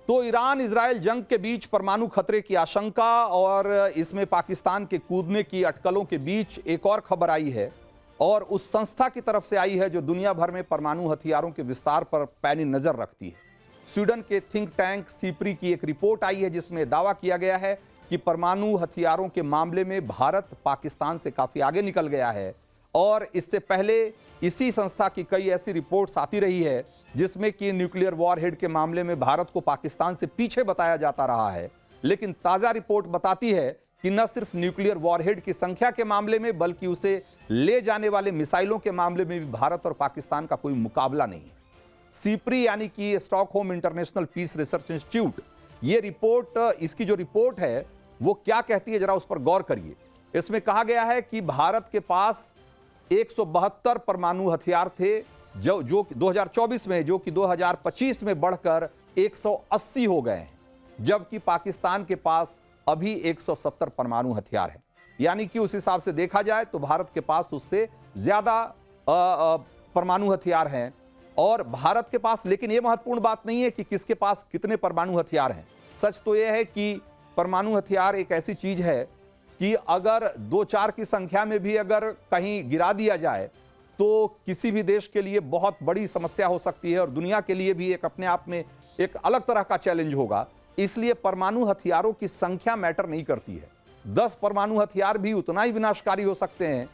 तो Iran Israel जंग के बीच परमाणु खतरे की आशंका और इसमें पाकिस्तान के कूदने की अटकलों के बीच एक और खबर आई है और उस संस्था की तरफ से आई है जो दुनिया भर में परमाणु हथियारों के विस्तार पर पैनी नजर रखती है। स्वीडन के थिंक टैंक सीप्री की एक रिपोर्ट आई है जिसमें दावा किया गया है कि परमाणु हथियारों के मामले में भारत पाकिस्तान से काफी आगे निकल गया है। और इससे पहले इसी संस्था की कई ऐसी रिपोर्ट्स आती रही है जिसमें कि न्यूक्लियर वॉरहेड के मामले में भारत को पाकिस्तान से पीछे बताया जाता रहा है। लेकिन ताजा रिपोर्ट बताती है कि न सिर्फ न्यूक्लियर वॉरहेड की संख्या के मामले में बल्कि उसे ले जाने वाले मिसाइलों के मामले में भी भारत और पाकिस्तान का कोई मुकाबला नहीं है। सीप्री यानी कि Stockholm international peace research institute, ये रिपोर्ट, इसकी जो रिपोर्ट है वो क्या कहती है जरा उस पर गौर करिए। इसमें कहा गया है कि भारत के पास 172 परमाणु हथियार थे जो 2024 में, जो कि 2025 में बढ़कर 180 हो गए हैं, जबकि पाकिस्तान के पास अभी 170 परमाणु हथियार हैं। यानी कि उस हिसाब से देखा जाए तो भारत के पास उससे ज्यादा परमाणु हथियार हैं। और भारत के पास, लेकिन यह महत्वपूर्ण बात नहीं है कि किसके पास कितने परमाणु हथियार हैं। सच तो यह है कि परमाणु हथियार एक ऐसी चीज है कि अगर 2-4 की संख्या में भी अगर कहीं गिरा दिया जाए तो किसी भी देश के लिए बहुत बड़ी समस्या हो सकती है और दुनिया के लिए भी एक अपने आप में एक अलग तरह का चैलेंज होगा। इसलिए परमाणु हथियारों की संख्या मैटर नहीं करती है। 10 परमाणु हथियार भी उतना ही विनाशकारी हो सकते हैं,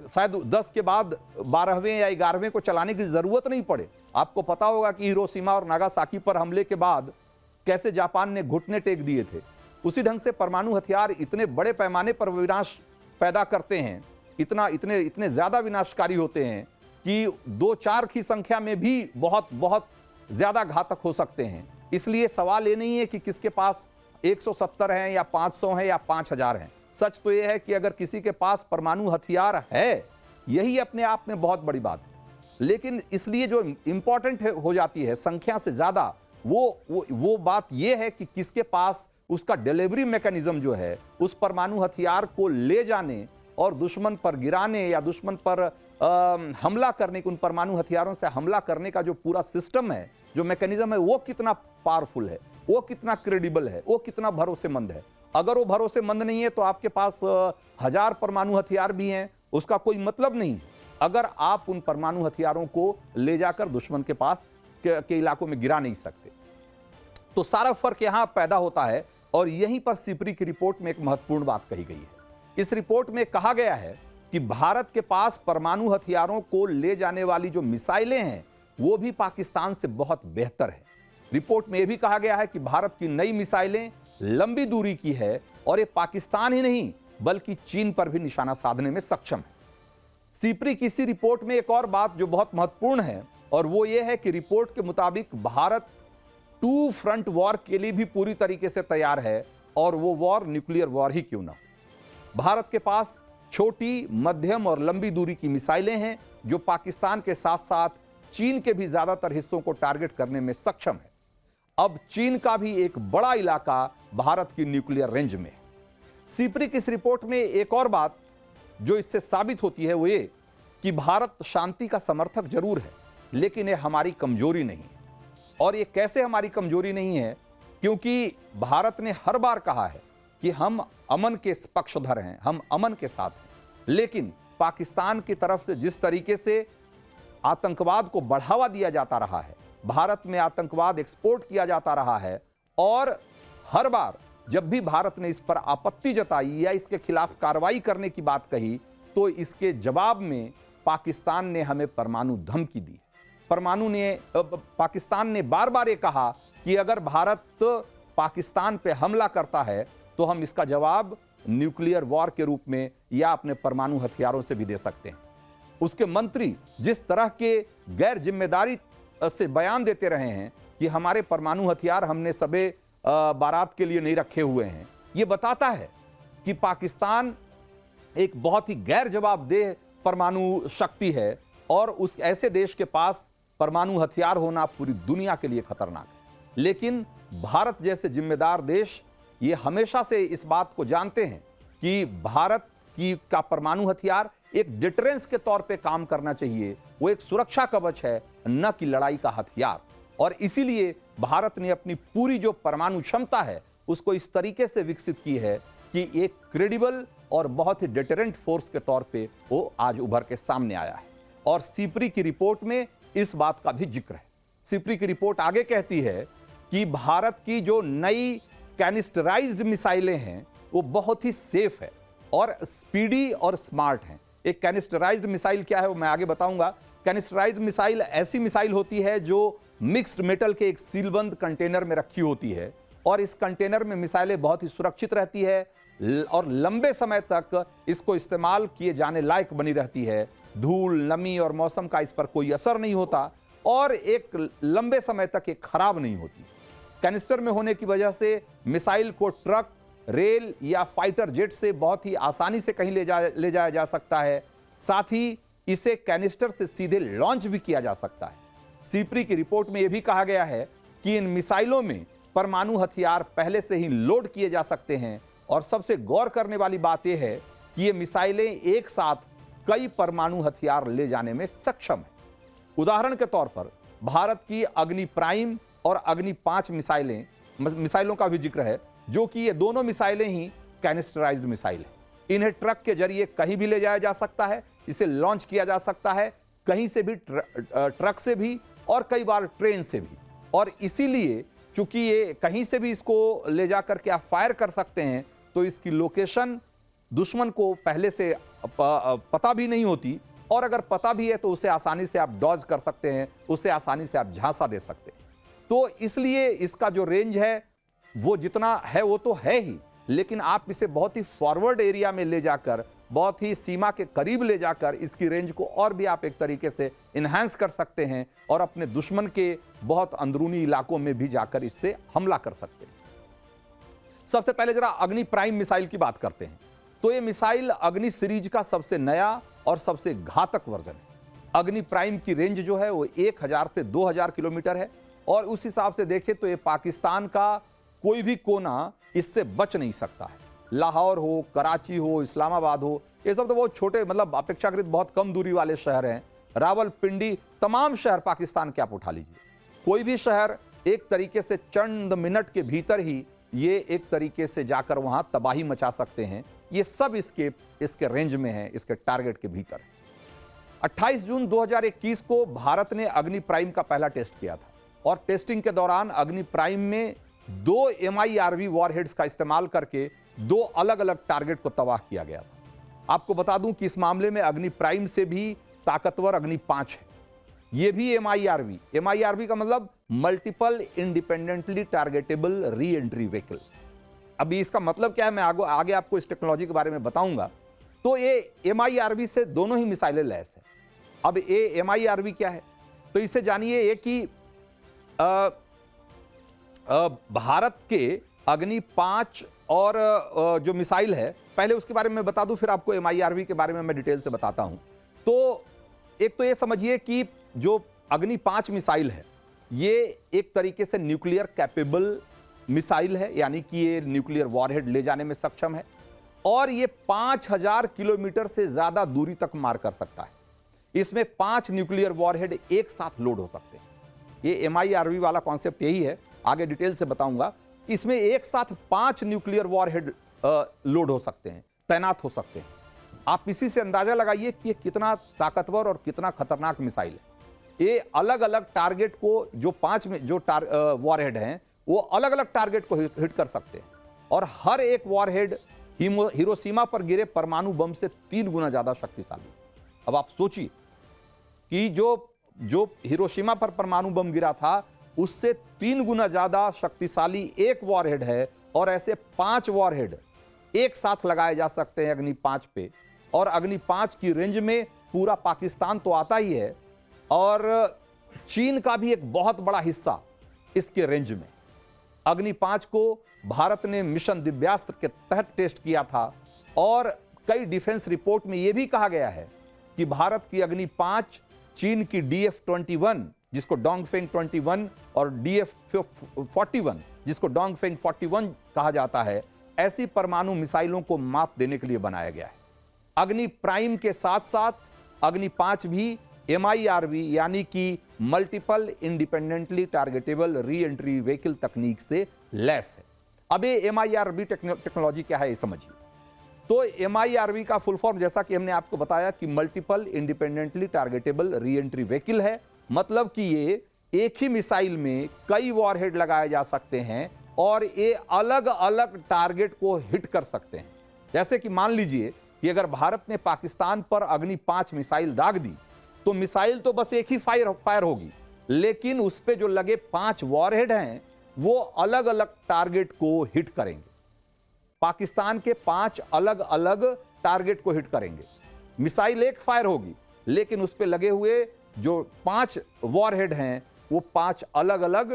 शायद 10 के बाद 12वें या 11वें को चलाने की जरूरत नहीं पड़े। आपको पता होगा कि हिरोशिमा और नागासाकी पर हमले के बाद कैसे जापान ने घुटने टेक दिए थे। उसी ढंग से परमाणु हथियार इतने बड़े पैमाने पर विनाश पैदा करते हैं, इतने ज्यादा विनाशकारी होते हैं कि 2-4 की संख्या में भी बहुत बहुत ज्यादा घातक हो सकते हैं। इसलिए सवाल ये नहीं है कि किसके पास 170 हैं या 500 हैं या 5000 हैं। सच तो यह है कि अगर किसी के पास परमाणु हथियार है, यही अपने आप में बहुत बड़ी बात है। लेकिन इसलिए जो इंपॉर्टेंट हो जाती है संख्या से ज्यादा, वो बात यह है कि किसके पास उसका डिलीवरी मैकेनिज्म जो है, उस परमाणु हथियार को ले जाने और दुश्मन पर गिराने या दुश्मन पर हमला करने, उन परमाणु हथियारों से हमला करने का जो पूरा सिस्टम है, जो मैकेनिज्म है, वो कितना पावरफुल है, वो कितना क्रेडिबल है, वो कितना भरोसेमंद है। अगर वो भरोसेमंद नहीं है तो आपके पास 1000 परमाणु हथियार भी हैं, उसका कोई मतलब नहीं अगर आप उन परमाणु हथियारों को ले जाकर दुश्मन के पास के इलाकों में गिरा नहीं सकते। तो सारा फर्क यहां पैदा होता है और यहीं पर सीप्री की रिपोर्ट में एक महत्वपूर्ण बात कही गई है। इस रिपोर्ट में कहा गया है कि भारत के पास परमाणु हथियारों को ले जाने वाली जो मिसाइलें हैं वो भी पाकिस्तान से बहुत बेहतर है। रिपोर्ट में यह भी कहा गया है कि भारत की नई मिसाइलें लंबी दूरी की है और ये पाकिस्तान ही नहीं बल्कि चीन पर भी निशाना साधने में सक्षम है। सीप्री की इसी रिपोर्ट में एक और बात जो बहुत महत्वपूर्ण है और वो ये है कि रिपोर्ट के मुताबिक भारत 2 फ्रंट वॉर के लिए भी पूरी तरीके से तैयार है, और वो वॉर न्यूक्लियर वॉर ही क्यों ना। भारत के पास छोटी, मध्यम और लंबी दूरी की मिसाइलें हैं जो पाकिस्तान के साथ साथ चीन के भी ज्यादातर हिस्सों को टारगेट करने में सक्षम है। अब चीन का भी एक बड़ा इलाका भारत की न्यूक्लियर रेंज में है। सीप्री की इस रिपोर्ट में एक और बात जो इससे साबित होती है वो ये कि भारत शांति का समर्थक जरूर है, लेकिन ये हमारी कमजोरी नहीं है। और ये कैसे हमारी कमजोरी नहीं है? क्योंकि भारत ने हर बार कहा है कि हम अमन के पक्षधर हैं, हम अमन के साथ हैं, लेकिन पाकिस्तान की तरफ से जिस तरीके से आतंकवाद को बढ़ावा दिया जाता रहा है, भारत में आतंकवाद एक्सपोर्ट किया जाता रहा है, और हर बार जब भी भारत ने इस पर आपत्ति जताई या इसके खिलाफ कार्रवाई करने की बात कही तो इसके जवाब में पाकिस्तान ने हमें परमाणु धमकी दी। पाकिस्तान ने बार बार ये कहा कि अगर भारत पाकिस्तान पे हमला करता है तो हम इसका जवाब न्यूक्लियर वॉर के रूप में या अपने परमाणु हथियारों से भी दे सकते हैं। उसके मंत्री जिस तरह के गैर जिम्मेदारी से बयान देते रहे हैं कि हमारे परमाणु हथियार हमने सबे बारात के लिए नहीं रखे हुए हैं, ये बताता है कि पाकिस्तान एक बहुत ही गैर जवाबदेह परमाणु शक्ति है और उस ऐसे देश के पास परमाणु हथियार होना पूरी दुनिया के लिए खतरनाक है। लेकिन भारत जैसे जिम्मेदार देश ये हमेशा से इस बात को जानते हैं कि भारत का परमाणु हथियार एक डिटरेंस के तौर पे काम करना चाहिए, वो एक सुरक्षा कवच है, न कि लड़ाई का हथियार। और इसीलिए भारत ने अपनी पूरी जो परमाणु क्षमता है उसको इस तरीके से विकसित की है कि एक क्रेडिबल और बहुत ही डिटरेंट फोर्स के तौर पे वो आज उभर के सामने आया है। और सीपरी की रिपोर्ट में इस बात का भी जिक्र है। सीपरी की रिपोर्ट आगे कहती है कि भारत की जो नई कैनिस्टराइज्ड मिसाइलें हैं वो बहुत ही सेफ है और स्पीडी और स्मार्ट हैं। एक कैनिस्टराइज्ड मिसाइल क्या है वो मैं आगे बताऊंगा। कैनिस्टराइज्ड मिसाइल ऐसी मिसाइल होती है जो मिक्स्ड मेटल के एक सीलबंद कंटेनर में रखी होती है और इस कंटेनर में मिसाइलें बहुत ही सुरक्षित रहती है और लंबे समय तक इसको इस्तेमाल किए जाने लायक बनी रहती है। धूल, नमी और मौसम का इस पर कोई असर नहीं होता और एक लंबे समय तक ये खराब नहीं होती। कैनिस्टर में होने की वजह से मिसाइल को ट्रक, रेल या फाइटर जेट से बहुत ही आसानी से कहीं ले जाया जा सकता है। साथ ही इसे कैनिस्टर से सीधे लॉन्च भी किया जा सकता है। सीपरी की रिपोर्ट में यह भी कहा गया है कि इन मिसाइलों में परमाणु हथियार पहले से ही लोड किए जा सकते हैं और सबसे गौर करने वाली बात यह है कि ये मिसाइलें एक साथ कई परमाणु हथियार ले जाने में सक्षम है। उदाहरण के तौर पर भारत की अग्नि प्राइम और अग्नि 5 मिसाइलों का भी जिक्र है, जो कि ये दोनों मिसाइलें ही कैनिस्टराइज्ड मिसाइल है। इन्हें ट्रक के जरिए कहीं भी ले जाया जा सकता है, इसे लॉन्च किया जा सकता है कहीं से भी, ट्रक से भी और कई बार ट्रेन से भी। और इसीलिए चूंकि ये कहीं से भी इसको ले जाकर के आप फायर कर सकते हैं तो इसकी लोकेशन दुश्मन को पहले से पता भी नहीं होती और अगर पता भी है तो उसे आसानी से आप डॉज कर सकते हैं, उसे आसानी से आप झांसा दे सकते हैं। तो इसलिए इसका जो रेंज है वो जितना है वो तो है ही, लेकिन आप इसे बहुत ही फॉरवर्ड एरिया में ले जाकर, बहुत ही सीमा के करीब ले जाकर इसकी रेंज को और भी आप एक तरीके से इन्हांस कर सकते हैं और अपने दुश्मन के बहुत अंदरूनी इलाकों में भी जाकर इससे हमला कर सकते हैं। सबसे पहले जरा अग्नि प्राइम मिसाइल की बात करते हैं। तो ये मिसाइल अग्नि सीरीज का सबसे नया और सबसे घातक वर्जन है। अग्नि प्राइम की रेंज जो है वो 1000 से 2000 किलोमीटर है और उस हिसाब से देखें तो ये पाकिस्तान का कोई भी कोना इससे बच नहीं सकता है। लाहौर हो, कराची हो, इस्लामाबाद हो, ये सब तो बहुत छोटे, मतलब अपेक्षाकृत बहुत कम दूरी वाले शहर हैं। रावलपिंडी, तमाम शहर पाकिस्तान के आप उठा लीजिए, कोई भी शहर एक तरीके से चंद मिनट के भीतर ही ये एक तरीके से जाकर वहां तबाही मचा सकते हैं। ये सब इसके रेंज में है, इसके टारगेट के भीतर है। 28 जून 2021 को भारत ने अग्नि प्राइम का पहला टेस्ट किया था और टेस्टिंग के दौरान अग्नि प्राइम में 2 MIRV वॉरहेड्स का इस्तेमाल करके 2 अलग अलग टारगेट को तबाह किया गया था। आपको बता दूं कि इस मामले में अग्नि प्राइम से भी ताकतवर अग्नि 5 है। यह भी MIRV का मतलब multiple independently targetable re entry vehicle. अभी इसका मतलब क्या है मैं आगे आपको इस टेक्नोलॉजी के बारे में बताऊंगा। तो ये MIRV से दोनों ही मिसाइलें लैस है। अब ये MIRV क्या है तो इसे जानिए। ये कि भारत के अग्नि 5 और जो मिसाइल है, पहले उसके बारे में बता दूं फिर आपको MIRV के बारे में मैं डिटेल से बताता हूं। तो एक तो ये समझिए कि जो अग्नि 5 मिसाइल है ये एक तरीके से न्यूक्लियर कैपेबल मिसाइल है, यानी कि ये न्यूक्लियर वॉरहेड ले जाने में सक्षम है और ये 5000 किलोमीटर से ज्यादा दूरी तक मार कर सकता है। इसमें 5 न्यूक्लियर वॉरहेड एक साथ लोड हो सकते हैं। ये MIRV वाला कॉन्सेप्ट यही है, आगे डिटेल से बताऊंगा। इसमें एक साथ 5 न्यूक्लियर वॉरहेड लोड हो सकते हैं, तैनात हो सकते हैं। आप इसी से अंदाजा लगाइए कि ये कितना ताकतवर और कितना खतरनाक मिसाइल है। ये अलग अलग टारगेट को, जो 5 में जो वॉरहेड हैं वो अलग अलग टारगेट को हिट कर सकते हैं और हर एक वॉरहेड हिरोशिमा पर गिरे परमाणु बम से 3 गुना ज्यादा शक्तिशाली। अब आप सोचिए कि जो हिरोशिमा पर परमाणु बम गिरा था उससे 3 गुना ज्यादा शक्तिशाली एक वॉरहेड है और ऐसे 5 वॉरहेड एक साथ लगाए जा सकते हैं अग्नि 5 पे। और अग्नि 5 की रेंज में पूरा पाकिस्तान तो आता ही है और चीन का भी एक बहुत बड़ा हिस्सा इसके रेंज में। अग्नि 5 को भारत ने मिशन दिव्यास्त्र के तहत टेस्ट किया था और कई डिफेंस रिपोर्ट में यह भी कहा गया है कि भारत की अग्नि 5 चीन की DF-21 जिसको डोंगफेंग 21 और DF-41 जिसको डोंगफेंग 41 कहा जाता है, ऐसी परमाणु मिसाइलों को मात देने के लिए बनाया गया है। अग्नि प्राइम के साथ साथ अग्नि 5 भी MIRV यानी कि multiple independently targetable re entry vehicle तकनीक से लैस है। अब ये MIRV टेक्नोलॉजी क्या है ये समझिए। तो MIRV का फुल फॉर्म जैसा कि हमने आपको बताया कि multiple independently targetable re entry vehicle है। मतलब कि ये एक ही मिसाइल में कई वॉरहेड लगाए जा सकते हैं और ये अलग अलग टारगेट को हिट कर सकते हैं। जैसे कि मान लीजिए कि अगर भारत ने पाकिस्तान पर अग्नि 5 मिसाइल दाग दी तो मिसाइल तो बस एक ही फायर होगी, लेकिन उस पे जो लगे 5 वॉरहेड हैं वो अलग अलग टारगेट को हिट करेंगे। पाकिस्तान के 5 अलग अलग टारगेट को हिट करेंगे। मिसाइल एक फायर होगी, लेकिन उस पे लगे हुए जो 5 वॉरहेड हैं वो 5 अलग अलग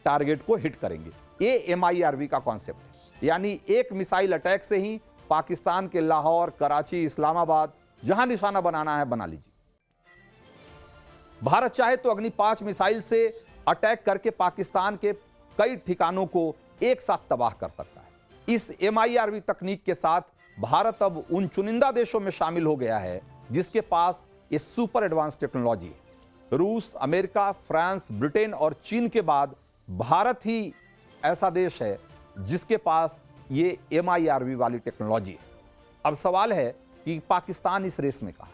टारगेट को हिट करेंगे। ये MIRV का कॉन्सेप्ट है। यानी एक मिसाइल अटैक से ही पाकिस्तान के लाहौर, कराची, इस्लामाबाद जहां निशाना बनाना है बना लीजिए। भारत चाहे तो अग्नि 5 मिसाइल से अटैक करके पाकिस्तान के कई ठिकानों को एक साथ तबाह कर सकता है। इस MIRV तकनीक के साथ भारत अब उन चुनिंदा देशों में शामिल हो गया है जिसके पास ये सुपर एडवांस टेक्नोलॉजी है। रूस, अमेरिका, फ्रांस, ब्रिटेन और चीन के बाद भारत ही ऐसा देश है जिसके पास ये MIRV वाली टेक्नोलॉजी है। अब सवाल है कि पाकिस्तान इस रेस में कहाँ है?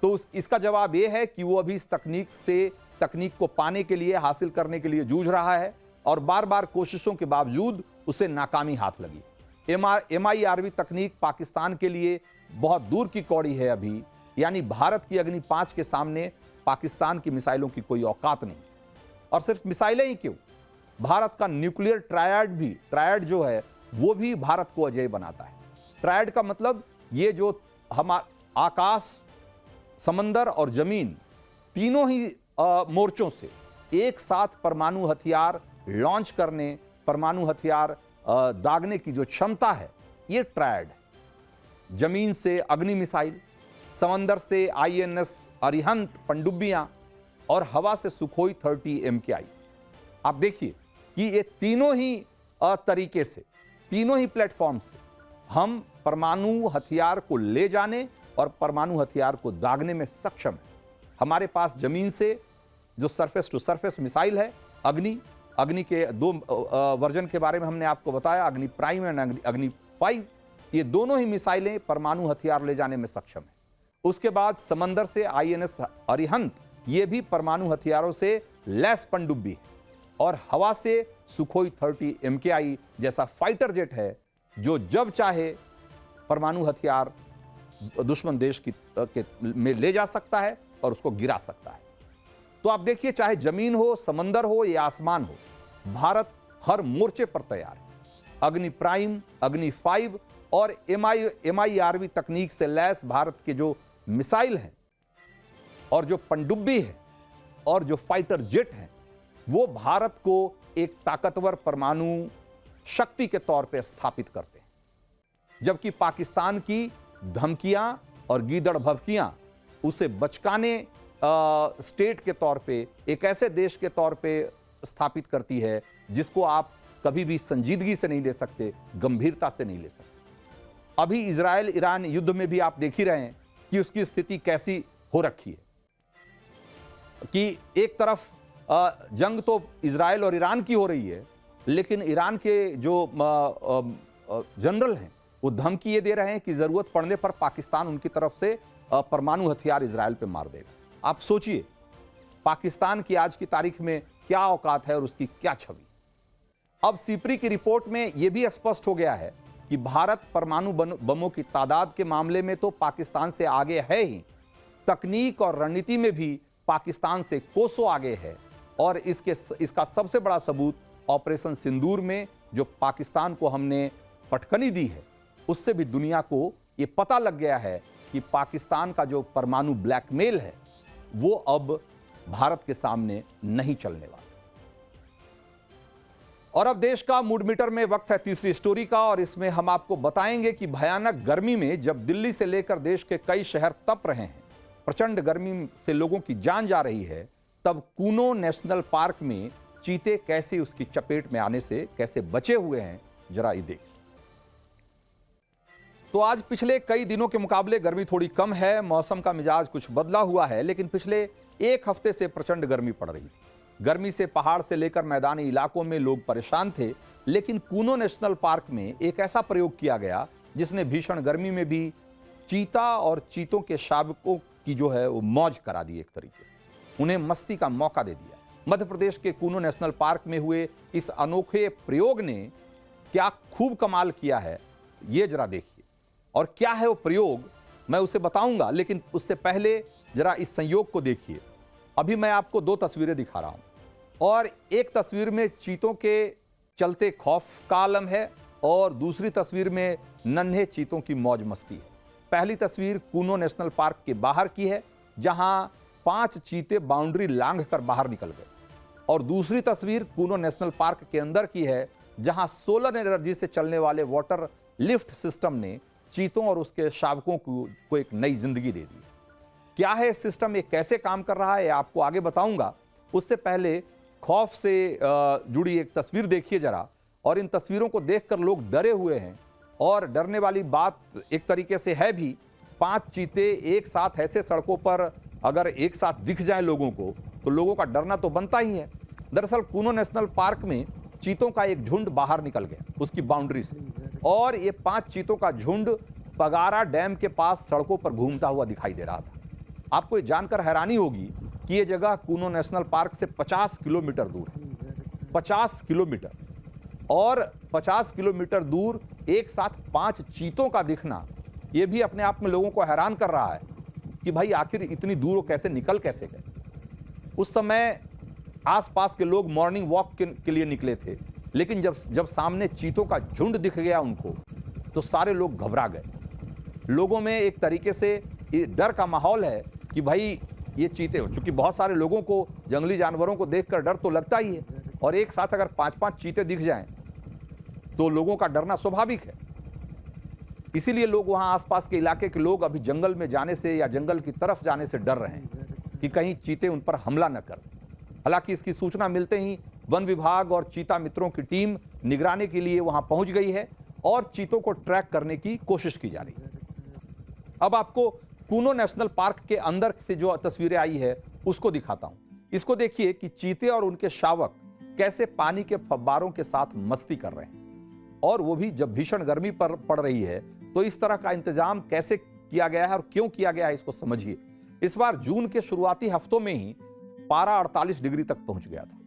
तो इसका जवाब यह है कि वो अभी इस तकनीक को पाने के लिए, हासिल करने के लिए जूझ रहा है और बार बार कोशिशों के बावजूद उसे नाकामी हाथ लगी। MIRV तकनीक पाकिस्तान के लिए बहुत दूर की कौड़ी है अभी। यानी भारत की अग्नि 5 के सामने पाकिस्तान की मिसाइलों की कोई औकात नहीं। और सिर्फ मिसाइलें ही क्यों, भारत का न्यूक्लियर ट्रायड जो है वो भी भारत को अजेय बनाता है। ट्रायड का मतलब ये जो हम आकाश, समंदर और जमीन तीनों ही मोर्चों से एक साथ परमाणु हथियार लॉन्च करने, परमाणु हथियार दागने की जो क्षमता है, ये ट्रायड। जमीन से अग्नि मिसाइल, समंदर से INS अरिहंत पनडुब्बियां और हवा से सुखोई 30 MKI। आप देखिए कि ये तीनों ही तरीके से, तीनों ही प्लेटफॉर्म से हम परमाणु हथियार को ले जाने और परमाणु हथियार को दागने में सक्षम है। हमारे पास जमीन से जो सरफेस टू सरफेस मिसाइल है, अग्नि के 2 वर्जन के बारे में हमने आपको बताया, अग्नि प्राइम एंड अग्नि 5। ये दोनों ही मिसाइलें परमाणु हथियार ले जाने में सक्षम है। उसके बाद समंदर से INS अरिहंत, ये भी परमाणु हथियारों से लैस पनडुब्बी है। और हवा से सुखोई 30 MKI जैसा फाइटर जेट है जो जब चाहे परमाणु हथियार दुश्मन देश में ले जा सकता है और उसको गिरा सकता है। तो आप देखिए, चाहे जमीन हो, समंदर हो या आसमान हो, भारत हर मोर्चे पर तैयार है। अग्नि प्राइम, अग्नि 5 और MIRV तकनीक से लैस भारत के जो मिसाइल हैं और जो पनडुब्बी है और जो फाइटर जेट हैं, वो भारत को एक ताकतवर परमाणु शक्ति के तौर पे स्थापित करते हैं। जबकि पाकिस्तान की धमकियां और गीदड़ भभकियां उसे बचकाने स्टेट के तौर पे, एक ऐसे देश के तौर पे स्थापित करती है जिसको आप कभी भी संजीदगी से नहीं ले सकते, गंभीरता से नहीं ले सकते। अभी इजराइल ईरान युद्ध में भी आप देख ही रहे हैं कि उसकी स्थिति कैसी हो रखी है कि एक तरफ जंग तो इजराइल और ईरान की हो रही है, लेकिन ईरान के जो जनरल हैं वो धमकी ये दे रहे हैं कि जरूरत पड़ने पर पाकिस्तान उनकी तरफ से परमाणु हथियार इजराइल पे मार देगा। आप सोचिए पाकिस्तान की आज की तारीख में क्या औकात है और उसकी क्या छवि। अब सीपरी की रिपोर्ट में यह भी स्पष्ट हो गया है कि भारत परमाणु बमों की तादाद के मामले में तो पाकिस्तान से आगे है ही, तकनीक और रणनीति में भी पाकिस्तान से कोसों आगे है। और इसका सबसे बड़ा सबूत ऑपरेशन सिंदूर में जो पाकिस्तान को हमने पटकनी दी है, उससे भी दुनिया को ये पता लग गया है कि पाकिस्तान का जो परमाणु ब्लैकमेल है वो अब भारत के सामने नहीं चलने वाला। और अब देश का मूड मीटर में वक्त है तीसरी स्टोरी का, और इसमें हम आपको बताएंगे कि भयानक गर्मी में जब दिल्ली से लेकर देश के कई शहर तप रहे हैं, प्रचंड गर्मी से लोगों की जान जा रही है, तब कूनो नेशनल पार्क में चीते कैसे उसकी चपेट में आने से कैसे बचे हुए हैं, जरा ये देखिए। तो आज पिछले कई दिनों के मुकाबले गर्मी थोड़ी कम है, मौसम का मिजाज कुछ बदला हुआ है, लेकिन पिछले एक हफ्ते से प्रचंड गर्मी पड़ रही थी। गर्मी से पहाड़ से लेकर मैदानी इलाकों में लोग परेशान थे, लेकिन कूनो नेशनल पार्क में एक ऐसा प्रयोग किया गया जिसने भीषण गर्मी में भी चीता और चीतों के शावकों की जो है वो मौज करा दी। एक तरीके से उन्हें मस्ती का मौका दे दिया। मध्य प्रदेश के कूनो नेशनल पार्क में हुए इस अनोखे प्रयोग ने क्या खूब कमाल किया है, ये जरा देखिए। और क्या है वो प्रयोग मैं उसे बताऊंगा, लेकिन उससे पहले जरा इस संयोग को देखिए। अभी मैं आपको दो तस्वीरें दिखा रहा हूं और एक तस्वीर में चीतों के चलते खौफ का आलम है और दूसरी तस्वीर में नन्हे चीतों की मौज मस्ती है। पहली तस्वीर कूनो नेशनल पार्क के बाहर की है, जहां 5 चीते बाउंड्री लांघ कर बाहर निकल गए, और दूसरी तस्वीर कूनो नेशनल पार्क के अंदर की है, जहां सोलर एनर्जी से चलने वाले वाटर लिफ्ट सिस्टम ने चीतों और उसके शावकों को एक नई जिंदगी दे दी। क्या है इस सिस्टम, ये कैसे काम कर रहा है, आपको आगे बताऊंगा। उससे पहले खौफ से जुड़ी एक तस्वीर देखिए जरा, और इन तस्वीरों को देखकर लोग डरे हुए हैं। और डरने वाली बात एक तरीके से है भी, 5 चीते एक साथ ऐसे सड़कों पर अगर एक साथ दिख जाए लोगों को, तो लोगों का डरना तो बनता ही है। दरअसल कूनो नेशनल पार्क में चीतों का एक झुंड बाहर निकल गया उसकी बाउंड्री से, और ये 5 चीतों का झुंड पगारा डैम के पास सड़कों पर घूमता हुआ दिखाई दे रहा था। आपको ये जानकर हैरानी होगी कि ये जगह कूनो नेशनल पार्क से 50 किलोमीटर दूर है। 50 किलोमीटर, और 50 किलोमीटर दूर एक साथ 5 चीतों का दिखना, ये भी अपने आप में लोगों को हैरान कर रहा है कि भाई आखिर इतनी दूर वो कैसे निकल कैसे गए। उस समय आसपास के लोग मॉर्निंग वॉक के लिए निकले थे, लेकिन जब सामने चीतों का झुंड दिख गया उनको, तो सारे लोग घबरा गए। लोगों में एक तरीके से डर का माहौल है कि भाई ये चीते, चूंकि बहुत सारे लोगों को जंगली जानवरों को देखकर डर तो लगता ही है, और एक साथ अगर 5-5 चीते दिख जाएं तो लोगों का डरना स्वाभाविक है। इसीलिए लोग वहां आसपास के इलाके के लोग अभी जंगल में जाने से या जंगल की तरफ जाने से डर रहे हैं कि कहीं चीते उन पर हमला न कर। हालांकि इसकी सूचना मिलते ही वन विभाग और चीता मित्रों की टीम निगरानी के लिए वहां पहुंच गई है और चीतों को ट्रैक करने की कोशिश की जा रही है। अब आपको कूनो नेशनल पार्क के अंदर से जो तस्वीरें आई है उसको दिखाता हूं। इसको देखिए कि चीते और उनके शावक कैसे पानी के फव्वारों के साथ मस्ती कर रहे हैं, और वो भी जब भीषण गर्मी पर पड़ रही है। तो इस तरह का इंतजाम कैसे किया गया है और क्यों किया गया है, इसको समझिए। इस बार जून के शुरुआती हफ्तों में ही पारा 48 डिग्री तक पहुंच गया था,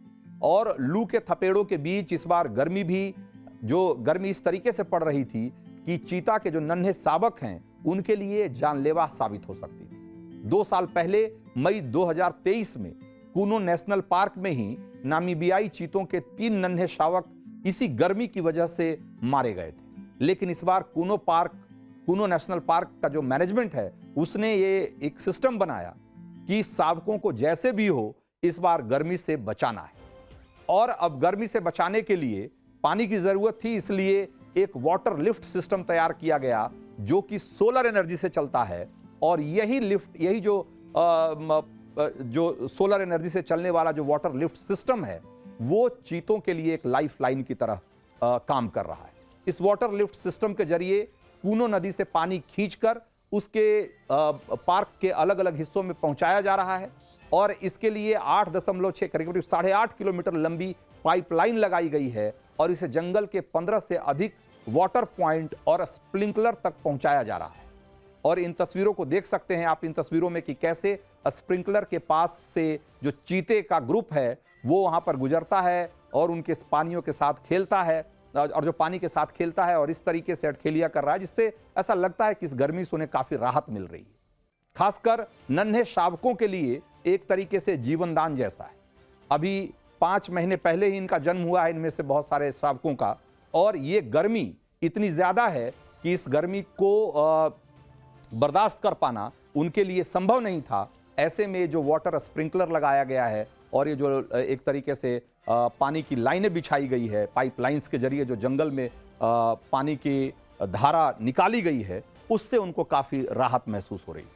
और लू के थपेड़ों के बीच इस बार गर्मी इस तरीके से पड़ रही थी कि चीता के जो नन्हे शावक हैं उनके लिए जानलेवा साबित हो सकती थी। 2 साल पहले मई 2023 में कूनो नेशनल पार्क में ही नामीबियाई चीतों के 3 नन्हे शावक इसी गर्मी की वजह से मारे गए थे। लेकिन इस बार कूनो नेशनल पार्क का जो मैनेजमेंट है उसने ये एक सिस्टम बनाया कि शावकों को जैसे भी हो इस बार गर्मी से बचाना है, और अब गर्मी से बचाने के लिए पानी की जरूरत थी, इसलिए एक वाटर लिफ्ट सिस्टम तैयार किया गया जो कि सोलर एनर्जी से चलता है। और यही जो सोलर एनर्जी से चलने वाला जो वाटर लिफ्ट सिस्टम है वो चीतों के लिए एक लाइफ लाइन की तरह काम कर रहा है। इस वाटर लिफ्ट सिस्टम के जरिए कूनो नदी से पानी खींचकर उसके पार्क के अलग अलग हिस्सों में पहुंचाया जा रहा है, और इसके लिए 8.6 करीब 8.5 किलोमीटर लंबी पाइपलाइन लगाई गई है, और इसे जंगल के 15 से अधिक वाटर पॉइंट और स्प्रिंकलर तक पहुंचाया जा रहा है। और इन तस्वीरों को देख सकते हैं आप इन तस्वीरों में कि कैसे स्प्रिंकलर के पास से जो चीते का ग्रुप है वो वहां पर गुजरता है और उनके पानियों के साथ खेलता है, और जो पानी के साथ खेलता है और इस तरीके से अटखेलियां कर रहा है, जिससे ऐसा लगता है कि इस गर्मी से उन्हें काफी राहत मिल रही है। खासकर नन्हे शावकों के लिए एक तरीके से जीवनदान जैसा है। अभी 5 महीने पहले ही इनका जन्म हुआ है, इनमें से बहुत सारे शावकों का, और ये गर्मी इतनी ज्यादा है कि इस गर्मी को बर्दाश्त कर पाना उनके लिए संभव नहीं था। ऐसे में जो वाटर स्प्रिंकलर लगाया गया है और ये जो एक तरीके से पानी की लाइनें बिछाई गई है, पाइपलाइंस के जरिए जो जंगल में पानी की धारा निकाली गई है, उससे उनको काफी राहत महसूस हो रही है।